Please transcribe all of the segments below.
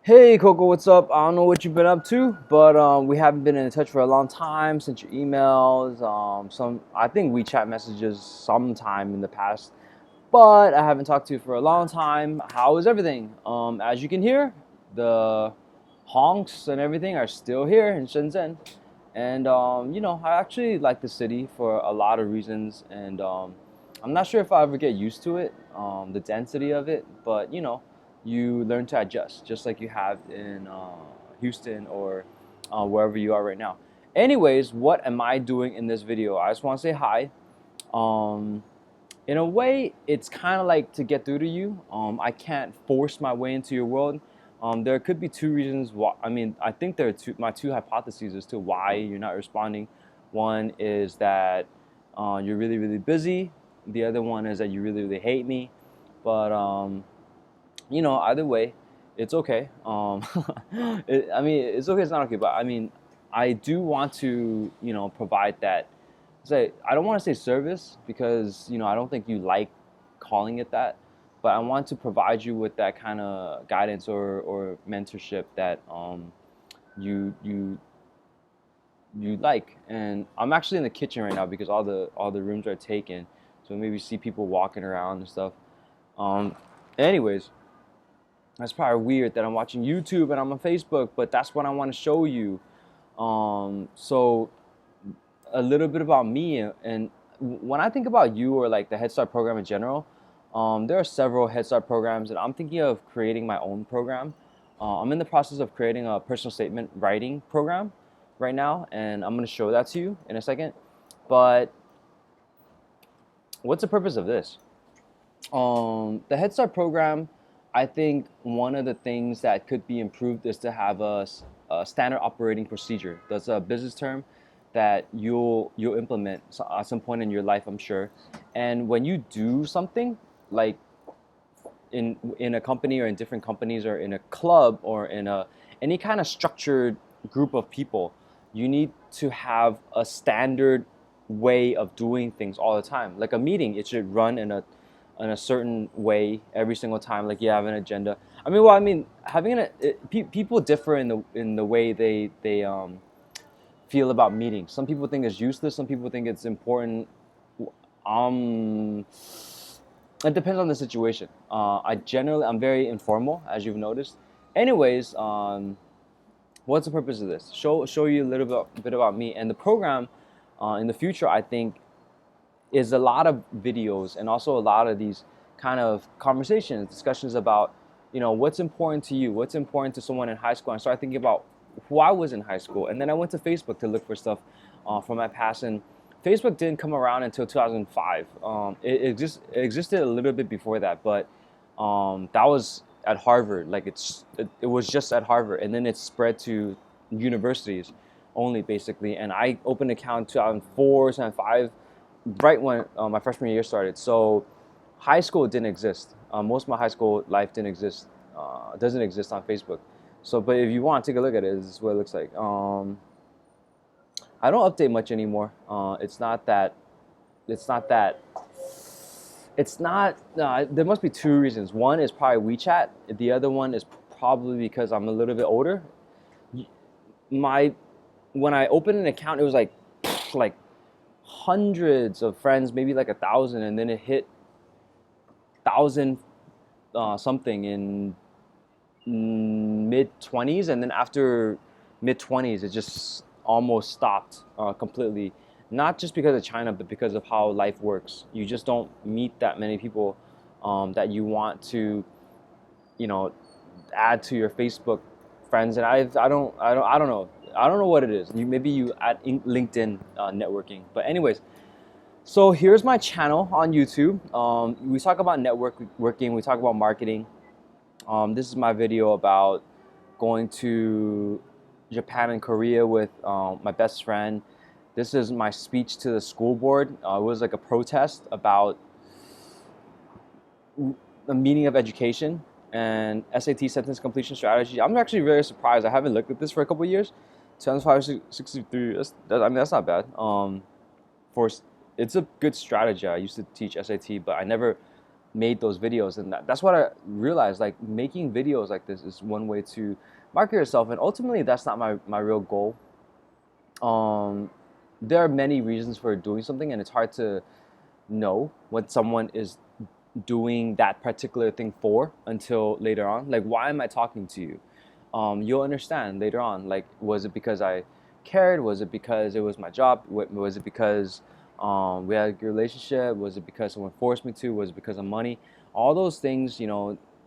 Hey Coco, what's up? I don't know what you've been up to, but we haven't been in touch for a long time. Sent your emails, I think WeChat messages sometime in the past, but I haven't talked to you for a long time. How is everything? As you can hear, the honks and everything are still here in Shenzhen, and I actually like the city for a lot of reasons, and I'm not sure if I ever get used to it, the density of it, but you learn to adjust, just like you have in Houston or wherever you are right now. Anyways, what am I doing in this video? I just want to say hi. Um, in a way, it's kind of like to get through to you. I can't force my way into your world. There could be two reasons why. I mean, I think there are my two hypotheses as to why you're not responding. One is that you're really, really busy. The other one is that you really, really hate me. But either way, it's okay. I mean, it's okay. It's not okay, but I mean, I do want to, provide that. Say, I don't want to say service because I don't think you like calling it that, but I want to provide you with that kind of guidance or mentorship that you you you like. And I'm actually in the kitchen right now because all the rooms are taken, so maybe you see people walking around and stuff. Um, anyways. That's probably weird that I'm watching YouTube and I'm on Facebook, but that's what I want to show you. So a little bit about me, and when I think about you or like the Head Start program in general, there are several Head Start programs, and I'm thinking of creating my own program. I'm in the process of creating a personal statement writing program right now, and I'm going to show that to you in a second. But what's the purpose of this? The Head Start program, I think one of the things that could be improved is to have a standard operating procedure. That's a business term that you'll implement at some point in your life, I'm sure. And when you do something like in a company or in different companies or in a club or in a any kind of structured group of people, you need to have a standard way of doing things all the time. Like a meeting, it should run in a certain way every single time. Like you have an agenda. I mean, people differ in the way they feel about meetings. Some people think it's useless. Some people think it's important. Um, it depends on the situation. I'm very informal, as you've noticed. Anyways, what's the purpose of this? Show you a little bit about me and the program. In the future, I think is a lot of videos and also a lot of these kind of conversations, discussions about, what's important to you, what's important to someone in high school. And I started thinking about who I was in high school, and then I went to Facebook to look for stuff from my past. And Facebook didn't come around until 2005. It existed a little bit before that, but that was at Harvard. Like it was just at Harvard, and then it spread to universities only basically. And I opened an account in 2004, 2005, right when my freshman year started. So high school didn't exist. Most of my high school life didn't exist. Doesn't exist on Facebook. So, but if you want to take a look at it, this is what it looks like. I don't update much anymore. It's not that. It's not that. It's not. There must be two reasons. One is probably WeChat. The other one is probably because I'm a little bit older. My When I opened an account, it was like hundreds of friends, maybe like 1,000, and then it hit 1,000 something in mid 20s, and then after mid 20s, it just almost stopped completely. Not just because of China, but because of how life works. You just don't meet that many people that you want to, you know, add to your Facebook friends. And I don't know. I don't know what it is. Maybe you add LinkedIn networking. But anyways, so here's my channel on YouTube. We talk about networking. We talk about marketing. This is my video about going to Japan and Korea with my best friend. This is my speech to the school board. It was like a protest about the meaning of education and SAT sentence completion strategy. I'm actually very surprised. I haven't looked at this for a couple of years. 7,563. That's not bad. For It's a good strategy. I used to teach SAT, but I never made those videos, and that's what I realized. Like, making videos like this is one way to market yourself, and ultimately that's not my real goal. There are many reasons for doing something, and it's hard to know what someone is doing that particular thing for until later on. Like, why am I talking to you? You'll understand later on. Like, was it because I cared? Was it because it was my job? Was it because we had a good relationship? Was it because someone forced me to? Was it because of money? All those things,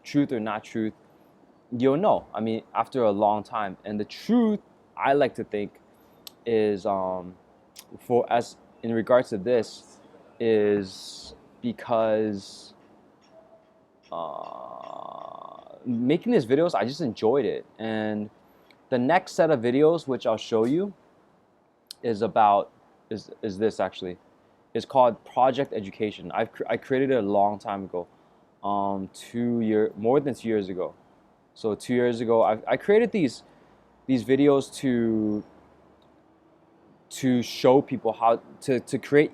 truth or not truth, you'll know. I mean, after a long time. And the truth, I like to think, is for as in regards to this, is because making these videos, I just enjoyed it. And the next set of videos, which I'll show you, is about is this actually. It's called Project Education. I created it a long time ago, more than 2 years ago. So 2 years ago, I created these videos to show people how to create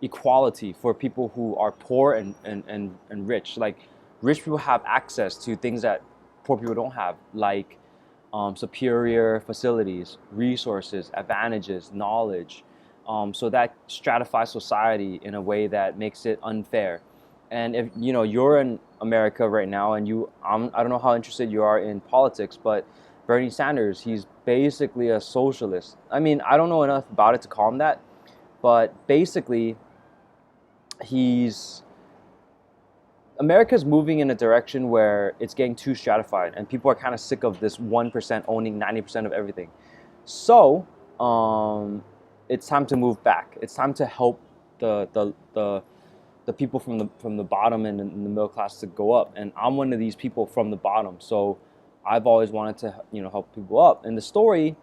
equality for people who are poor and rich. Like, rich people have access to things that poor people don't have, like superior facilities, resources, advantages, knowledge. So that stratifies society in a way that makes it unfair. And if you're in America right now, and I don't know how interested you are in politics, but Bernie Sanders, he's basically a socialist. I mean, I don't know enough about it to call him that, but basically, America's moving in a direction where it's getting too stratified, and people are kind of sick of this 1% owning 90% of everything. So, it's time to move back. It's time to help the people from the bottom and the middle class to go up. And I'm one of these people from the bottom. So I've always wanted to help people up. And the story,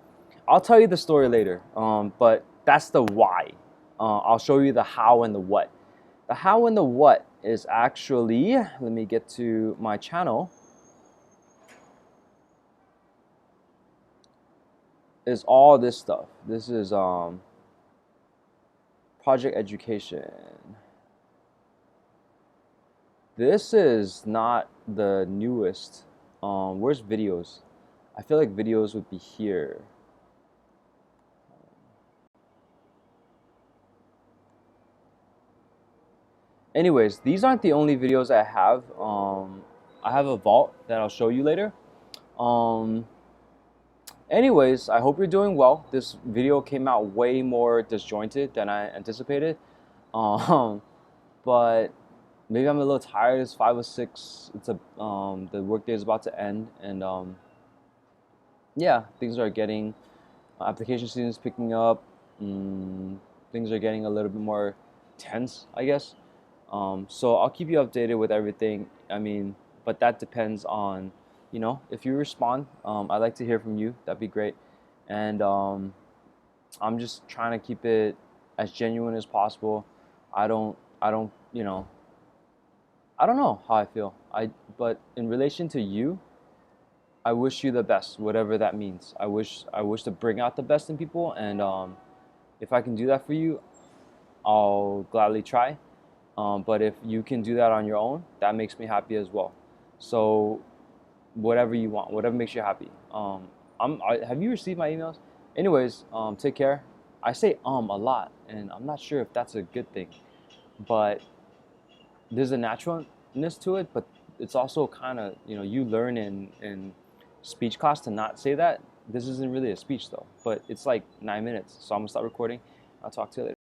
I'll tell you the story later. But that's the why. I'll show you the how and the what. The how and the what is actually, let me get to my channel, is all this stuff. This is Project Education. This is not the newest. Where's videos? I feel like videos would be here. Anyways, these aren't the only videos I have. I have a vault that I'll show you later. Anyways, I hope you're doing well. This video came out way more disjointed than I anticipated. But maybe I'm a little tired. It's 5:06. It's the workday is about to end, and yeah, things are getting application season is picking up. Things are getting a little bit more tense, I guess. So I'll keep you updated with everything. I mean, but that depends on, if you respond. I'd like to hear from you. That'd be great. And I'm just trying to keep it as genuine as possible. I don't, I don't know how I feel. But in relation to you, I wish you the best, whatever that means. I wish to bring out the best in people, and if I can do that for you, I'll gladly try. But if you can do that on your own, that makes me happy as well. So whatever you want, whatever makes you happy. Have you received my emails? Anyways, take care. I say a lot, and I'm not sure if that's a good thing, but there's a naturalness to it, but it's also kind of, you learn in speech class to not say that. This isn't really a speech though, but it's like 9 minutes, so I'm gonna stop recording. I'll talk to you later.